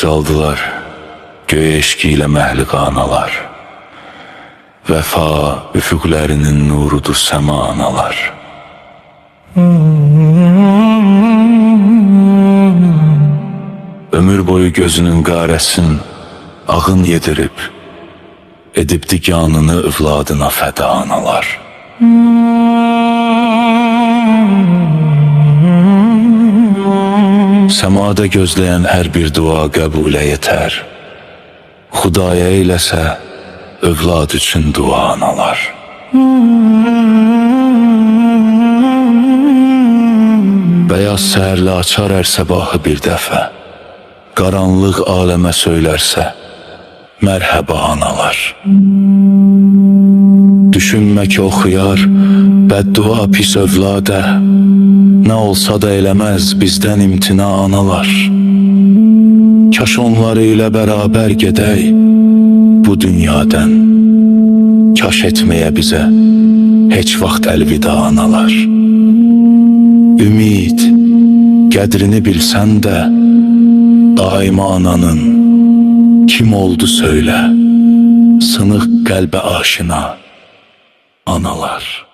ucaldılar, göy eşkiyle məhliq analar. Vəfa üfüqlərinin nurudur səma analar. Ömür boyu gözünün qarəsin ağın yedirib, edibdi canını övladına fəda analar. Səmada gözləyən hər bir dua qəbulə yetər. Xudaya eyləsə övlad üçün dua analar. Bəyaz səhərlə açar hər sabahı bir dəfə, qaranlıq aləmə söylərsə mərhəba analar. Düşünmə ki oxuyar bəddua pis övladə, nə olsa da eləməz bizdən imtina analar. Kaş onları ilə bərabər gedək bu dünyadan, kaş etməyə bizə heç vaxt əlvida analar. Ümid, qədrini bilsən də daima ananın kim oldu söylə, sınıq qəlbə aşina analar.